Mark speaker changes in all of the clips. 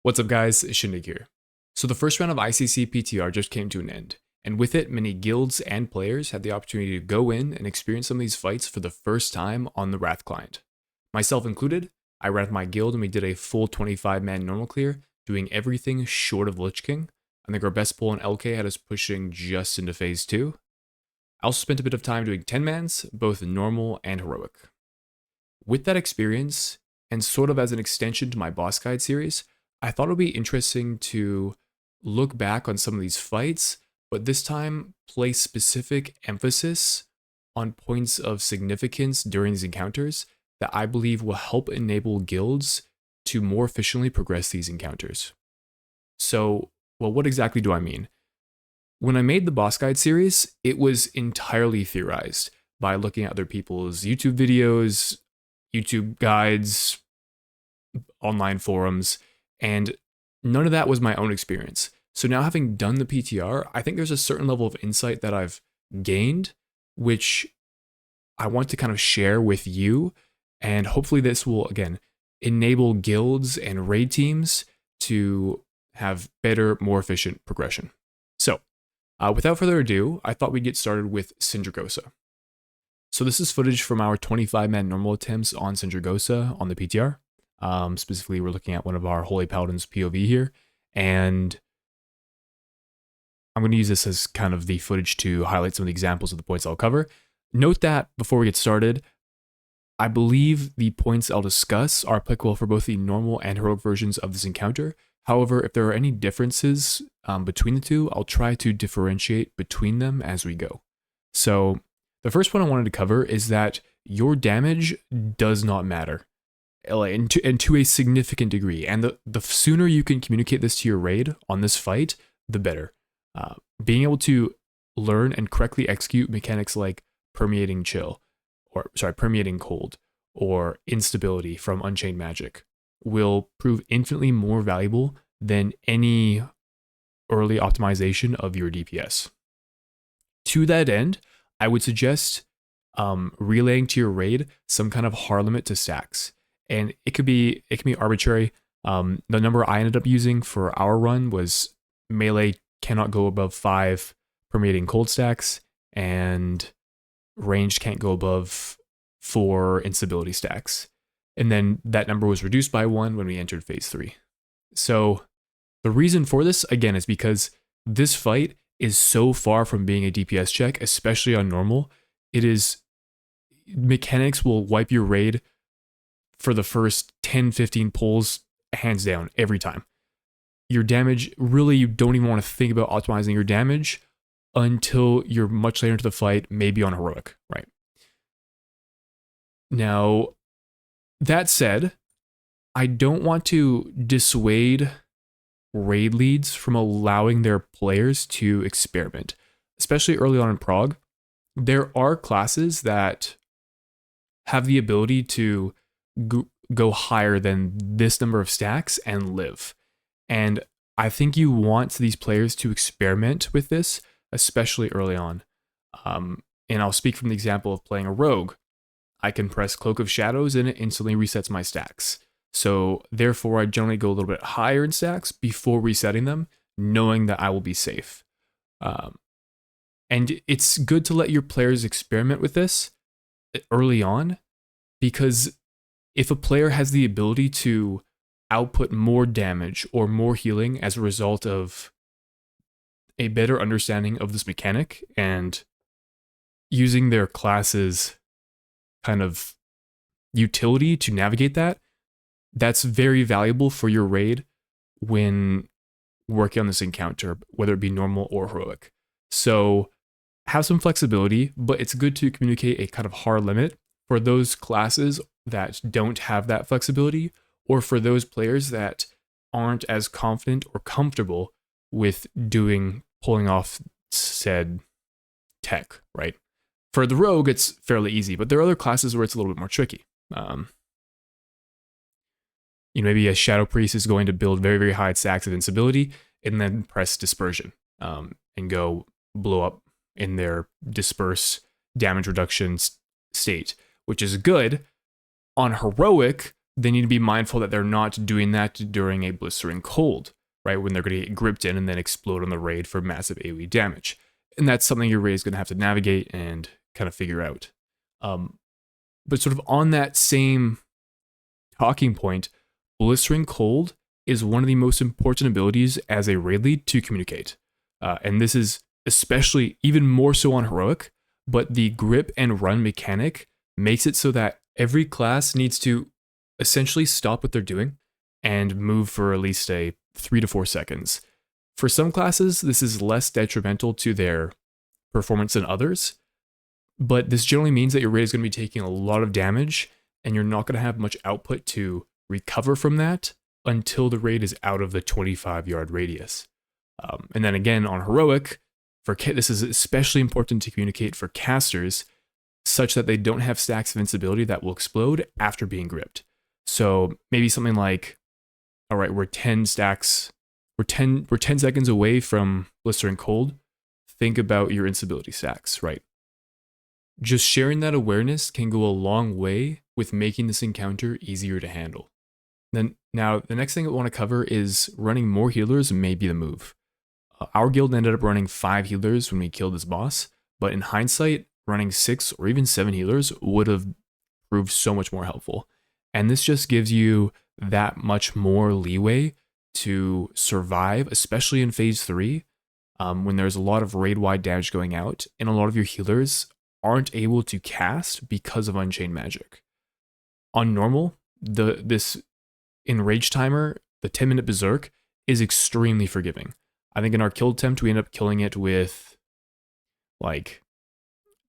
Speaker 1: What's up guys, Shindig here. So the first round of ICC PTR just came to an end, and with it, many guilds and players had the opportunity to go in and experience some of these fights for the first time on the Wrath client. Myself included, I ran with my guild and we did a full 25-man normal clear, doing everything short of Lich King. I think our best pull in LK had us pushing just into phase 2. I also spent a bit of time doing 10-mans, both normal and heroic. With that experience, and sort of as an extension to my boss guide series, I thought it would be interesting to look back on some of these fights, but this time place specific emphasis on points of significance during these encounters that I believe will help enable guilds to more efficiently progress these encounters. So, well, what exactly do I mean? When I made the boss guide series, it was entirely theorized by looking at other people's YouTube videos, YouTube guides, online forums, and none of that was my own experience. So now having done the PTR, I think there's a certain level of insight that I've gained, which I want to kind of share with you. And hopefully this will, again, enable guilds and raid teams to have better, more efficient progression. So without further ado, I thought we'd get started with Sindragosa. So this is footage from our 25-man normal attempts on Sindragosa on the PTR. Specifically, we're looking at one of our Holy Paladins POV here, and I'm going to use this as kind of the footage to highlight some of the examples of the points I'll cover. Note that before we get started, I believe the points I'll discuss are applicable for both the normal and heroic versions of this encounter. However, if there are any differences between the two, I'll try to differentiate between them as we go. So the first one I wanted to cover is that your damage does not matter. And to a significant degree. And the sooner you can communicate this to your raid on this fight, the better. Being able to learn and correctly execute mechanics like permeating cold, or instability from Unchained Magic will prove infinitely more valuable than any early optimization of your DPS. To that end, I would suggest relaying to your raid some kind of hard limit to stacks. And it can be arbitrary. The number I ended up using for our run was melee cannot go above 5 permeating cold stacks, and ranged can't go above 4 instability stacks. And then that number was reduced by 1 when we entered phase 3. So the reason for this, again, is because this fight is so far from being a DPS check, especially on normal. Mechanics will wipe your raid for the first 10-15 pulls, hands down, every time. Your damage, really, you don't even want to think about optimizing your damage until you're much later into the fight, maybe on heroic, right? Now, that said, I don't want to dissuade raid leads from allowing their players to experiment, especially early on in Prog. There are classes that have the ability to go higher than this number of stacks and live. And I think you want these players to experiment with this, especially early on. And I'll speak from the example of playing a rogue. I can press Cloak of Shadows and it instantly resets my stacks. So therefore, I generally go a little bit higher in stacks before resetting them, knowing that I will be safe. And it's good to let your players experiment with this early on, because if a player has the ability to output more damage or more healing as a result of a better understanding of this mechanic and using their class's kind of utility to navigate that, that's very valuable for your raid when working on this encounter, whether it be normal or heroic. So have some flexibility, but it's good to communicate a kind of hard limit for those classes that don't have that flexibility, or for those players that aren't as confident or comfortable with pulling off said tech, right? For the rogue, it's fairly easy, but there are other classes where it's a little bit more tricky. Maybe a Shadow Priest is going to build very, very high stacks of instability and then press Dispersion and go blow up in their disperse damage reduction state, which is good. On heroic, they need to be mindful that they're not doing that during a blistering cold, right? When they're going to get gripped in and then explode on the raid for massive AoE damage. And that's something your raid is going to have to navigate and kind of figure out. But sort of on that same talking point, blistering cold is one of the most important abilities as a raid lead to communicate. And this is especially even more so on heroic, but the grip and run mechanic makes it so that every class needs to essentially stop what they're doing and move for at least a 3 to 4 seconds. For some classes, this is less detrimental to their performance than others, but this generally means that your raid is going to be taking a lot of damage and you're not going to have much output to recover from that until the raid is out of the 25-yard radius. And then again, on heroic, this is especially important to communicate for casters such that they don't have stacks of invincibility that will explode after being gripped. So maybe something like, all right, we're 10 seconds away from blistering cold. Think about your invincibility stacks, right? Just sharing that awareness can go a long way with making this encounter easier to handle. Now, the next thing I want to cover is running more healers may be the move. Our guild ended up running 5 healers when we killed this boss, but in hindsight, running 6 or even 7 healers would have proved so much more helpful. And this just gives you that much more leeway to survive, especially in phase 3, when there's a lot of raid-wide damage going out, and a lot of your healers aren't able to cast because of Unchained Magic. On normal, this Enrage timer, the 10-minute Berserk, is extremely forgiving. I think in our kill attempt, we ended up killing it with like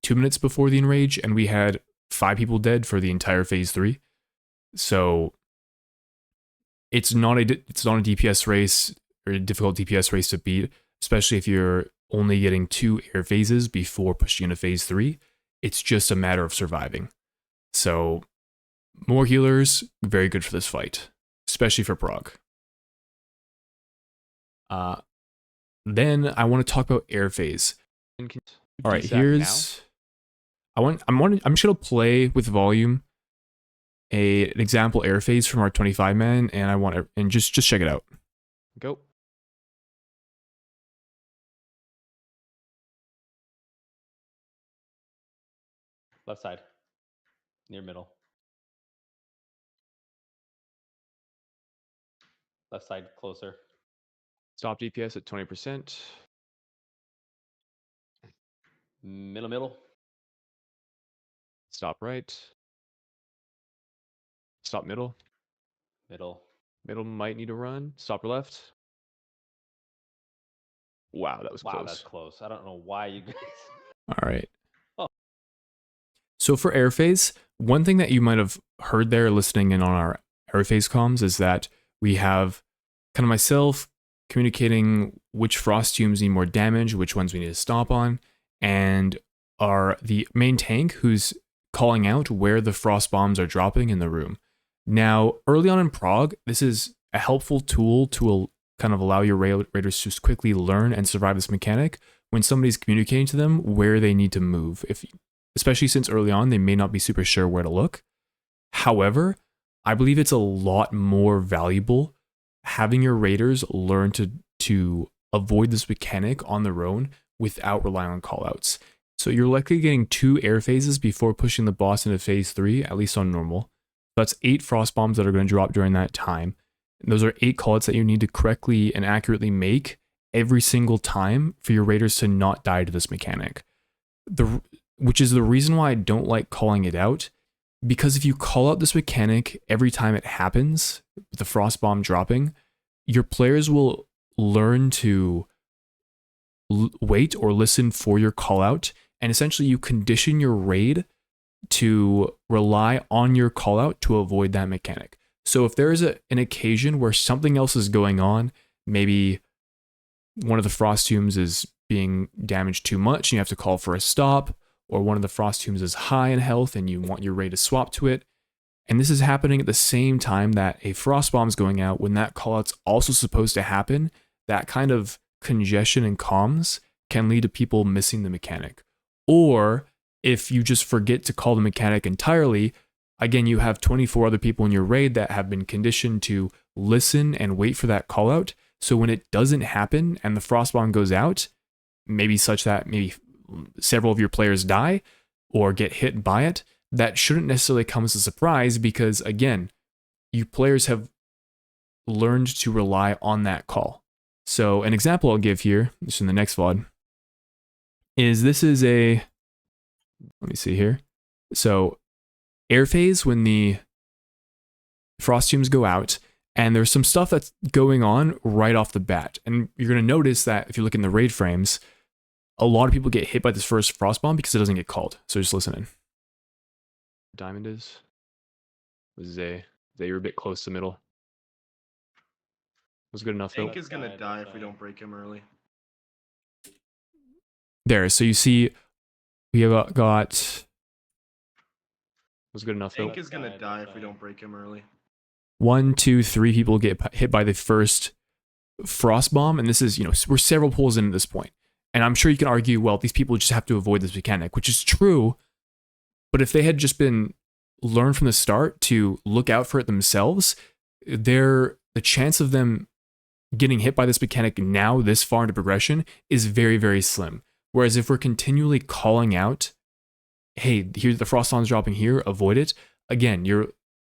Speaker 1: 2 minutes before the Enrage, and we had 5 people dead for the entire phase 3. So it's not a DPS race or a difficult DPS race to beat, especially if you're only getting 2 air phases before pushing into phase 3. It's just a matter of surviving. So more healers, very good for this fight, especially for prog. Then I want to talk about air phase. All right, here's I'm just gonna play with volume an example air phase from our 25 man, and just check it out.
Speaker 2: Go. Left side. Near middle. Left side closer.
Speaker 1: Stop DPS at 20%.
Speaker 2: Middle.
Speaker 1: Stop right. Stop middle. Middle might need to run. Stop left. Wow, that was close.
Speaker 2: Wow, that's close. I don't know why you guys...
Speaker 1: All right.
Speaker 2: Oh.
Speaker 1: So for air phase, one thing that you might have heard there listening in on our air phase comms is that we have kind of myself communicating which frost tombs need more damage, which ones we need to stomp on, and the main tank who's calling out where the frost bombs are dropping in the room. Now, early on in prog, this is a helpful tool to kind of allow your raiders to quickly learn and survive this mechanic when somebody's communicating to them where they need to move, especially since early on they may not be super sure where to look. However, I believe it's a lot more valuable having your raiders learn to avoid this mechanic on their own without relying on callouts. So you're likely getting 2 air phases before pushing the boss into phase 3, at least on normal. That's 8 frost bombs that are going to drop during that time. And those are 8 callouts that you need to correctly and accurately make every single time for your raiders to not die to this mechanic. Which is the reason why I don't like calling it out, because if you call out this mechanic every time it happens, with the frost bomb dropping, your players will learn to wait or listen for your call out, and essentially you condition your raid to rely on your call out to avoid that mechanic. So if there is an occasion where something else is going on, maybe one of the frost tombs is being damaged too much and you have to call for a stop, or one of the frost tombs is high in health and you want your raid to swap to it, and this is happening at the same time that a frost bomb is going out when that call out's also supposed to happen, that kind of congestion and comms can lead to people missing the mechanic. Or if you just forget to call the mechanic entirely, again, you have 24 other people in your raid that have been conditioned to listen and wait for that call out. So when it doesn't happen and the frost bomb goes out, maybe such that maybe several of your players die or get hit by it, that shouldn't necessarily come as a surprise because, again, you players have learned to rely on that call. So an example I'll give here, just in the next VOD, is this is a, let me see here. So air phase, when the frost tombs go out, and there's some stuff that's going on right off the bat. And you're going to notice that if you look in the raid frames, a lot of people get hit by this first frost bomb because it doesn't get called. So just listen in. Diamond is Zay. Zay, you're a bit close to middle. Was good enough though.
Speaker 3: Tank is gonna die if we don't break him early.
Speaker 1: There, so you see, we have got. Was good enough though.
Speaker 3: Tank is gonna die if we don't break him early.
Speaker 1: 1, 2, 3 people get hit by the first frost bomb, and this is, we're several pulls in at this point. And I'm sure you can argue, well, these people just have to avoid this mechanic, which is true. But if they had just been learned from the start to look out for it themselves, the chance of them getting hit by this mechanic now, this far into progression, is very, very slim. Whereas if we're continually calling out, hey, here's the frost bomb's dropping here, avoid it. Again, you're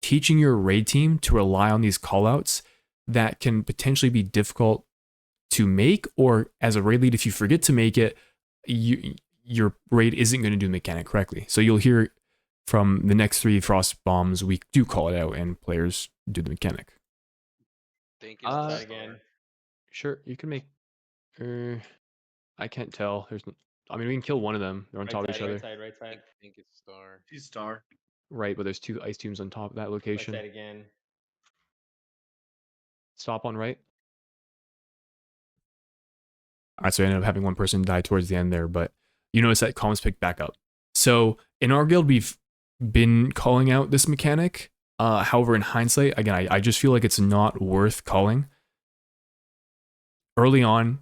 Speaker 1: teaching your raid team to rely on these callouts that can potentially be difficult to make, or as a raid lead, if you forget to make it, your raid isn't going to do the mechanic correctly. So you'll hear from the next 3 frost bombs, we do call it out and players do the mechanic.
Speaker 4: Think is
Speaker 2: again.
Speaker 1: Sure, you can make. I can't tell. I mean, we can kill one of them. They're on top of each other.
Speaker 2: Right side.
Speaker 4: think it's star.
Speaker 3: He's star.
Speaker 1: Right, but there's 2 ice tombs on top of that location.
Speaker 2: Right side again.
Speaker 1: Stop on right. Alright, so I ended up having one person die towards the end there, but you notice that columns picked back up. So in our guild, we've been calling out this mechanic. However, in hindsight, again, I just feel like it's not worth calling. Early on,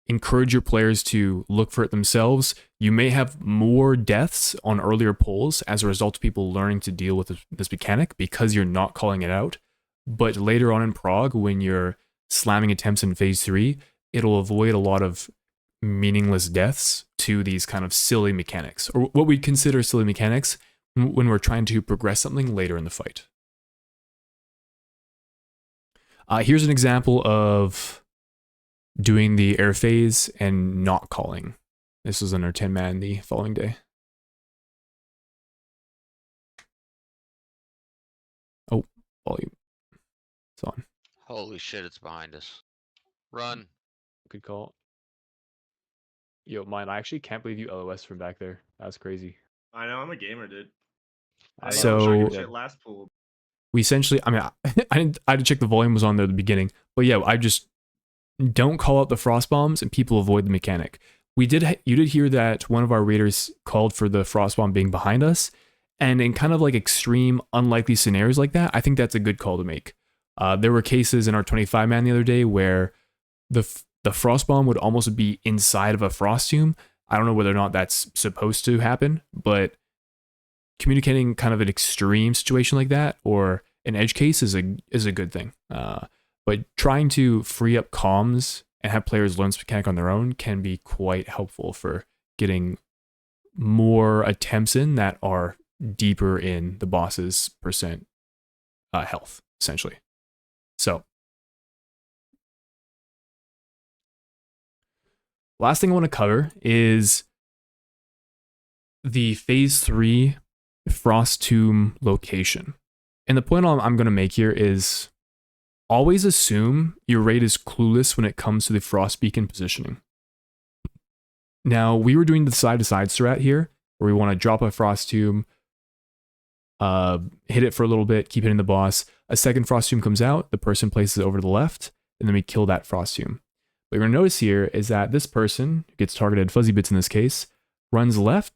Speaker 1: encourage your players to look for it themselves. You may have more deaths on earlier pulls as a result of people learning to deal with this mechanic because you're not calling it out. But later on in prog, when you're slamming attempts in phase 3, it'll avoid a lot of meaningless deaths to these kind of silly mechanics, or what we consider silly mechanics when we're trying to progress something later in the fight. Here's an example of doing the air phase and not calling. This was under 10 man the following day. Oh, volume. It's on.
Speaker 4: Holy shit, it's behind us. Run.
Speaker 1: Good call. Yo, mine, I actually can't believe you LOS from back there. That's crazy.
Speaker 3: I know, I'm a gamer, dude.
Speaker 1: So-
Speaker 3: Last pool.
Speaker 1: We essentially, I mean, I had to check the volume was on there at the beginning, but yeah, I just don't call out the frost bombs and people avoid the mechanic. You did hear that one of our raiders called for the frost bomb being behind us, and in kind of like extreme, unlikely scenarios like that, I think that's a good call to make. There were cases in our 25 man the other day where the frost bomb would almost be inside of a frost tomb. I don't know whether or not that's supposed to happen, but communicating kind of an extreme situation like that or an edge case is a good thing. But trying to free up comms and have players learn this mechanic on their own can be quite helpful for getting more attempts in that are deeper in the boss's percent health, essentially. So, last thing I want to cover is the phase 3 frost tomb location. And the point I'm going to make here is always assume your raid is clueless when it comes to the frost beacon positioning. Now, we were doing the side-to-side strat here, where we want to drop a frost tomb, hit it for a little bit, keep hitting the boss. A second frost tomb comes out, the person places it over to the left, and then we kill that frost tomb. What you're going to notice here is that this person, who gets targeted fuzzy bits in this case, runs left,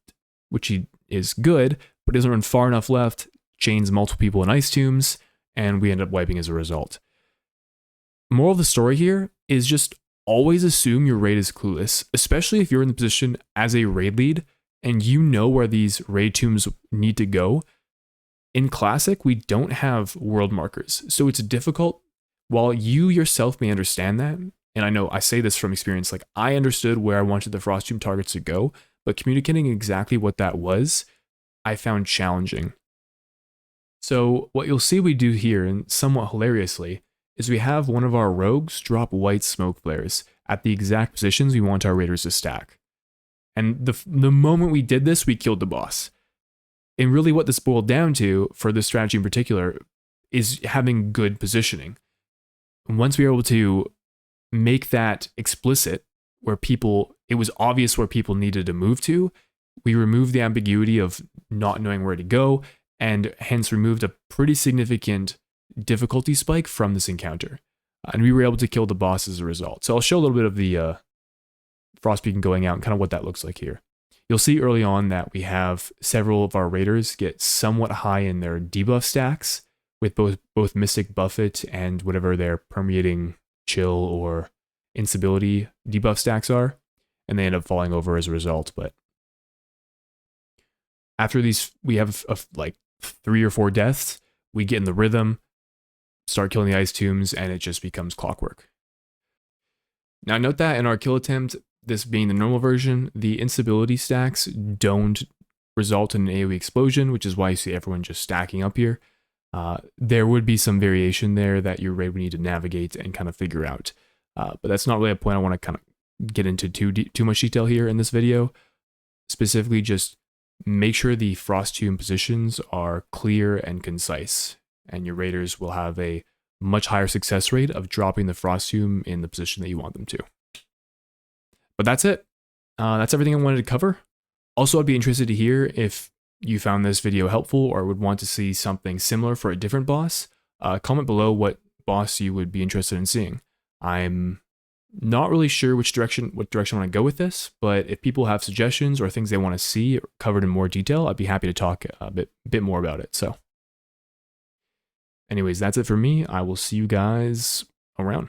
Speaker 1: which he is good, but doesn't run far enough left, chains multiple people in ice tombs, and we end up wiping as a result. Moral of the story here is just always assume your raid is clueless, especially if you're in the position as a raid lead and you know where these raid tombs need to go. In Classic, we don't have world markers, so it's difficult. While you yourself may understand that, and I know I say this from experience, like I understood where I wanted the Frost Tomb targets to go, but communicating exactly what that was, I found challenging. So what you'll see we do here, and somewhat hilariously, is we have one of our rogues drop white smoke flares at the exact positions we want our raiders to stack. And the moment we did this, we killed the boss. And really what this boiled down to, for this strategy in particular, is having good positioning. Once we were able to make that explicit, where it was obvious where people needed to move to, we removed the ambiguity of not knowing where to go, and hence removed a pretty significant difficulty spike from this encounter. And we were able to kill the boss as a result. So I'll show a little bit of the Frost Beacon going out and kind of what that looks like here. You'll see early on that we have several of our raiders get somewhat high in their debuff stacks with both Mystic Buffet and whatever their permeating chill or instability debuff stacks are, and they end up falling over as a result. But after these, we have like 3 or 4 deaths, we get in the rhythm, start killing the ice tombs, and it just becomes clockwork. Now note that in our kill attempt, this being the normal version, the instability stacks don't result in an AoE explosion, which is why you see everyone just stacking up here. There would be some variation there that your raid would need to navigate and kind of figure out. But that's not really a point I want to kind of get into too much detail here in this video. Specifically, just make sure the Frost Tomb positions are clear and concise, and your raiders will have a much higher success rate of dropping the Frost Tomb in the position that you want them to. But that's it. That's everything I wanted to cover. Also, I'd be interested to hear if you found this video helpful or would want to see something similar for a different boss. Comment below what boss you would be interested in seeing. I'm not really sure what direction I want to go with this, but if people have suggestions or things they want to see covered in more detail, I'd be happy to talk a bit more about it. So anyways, that's it for me. I will see you guys around.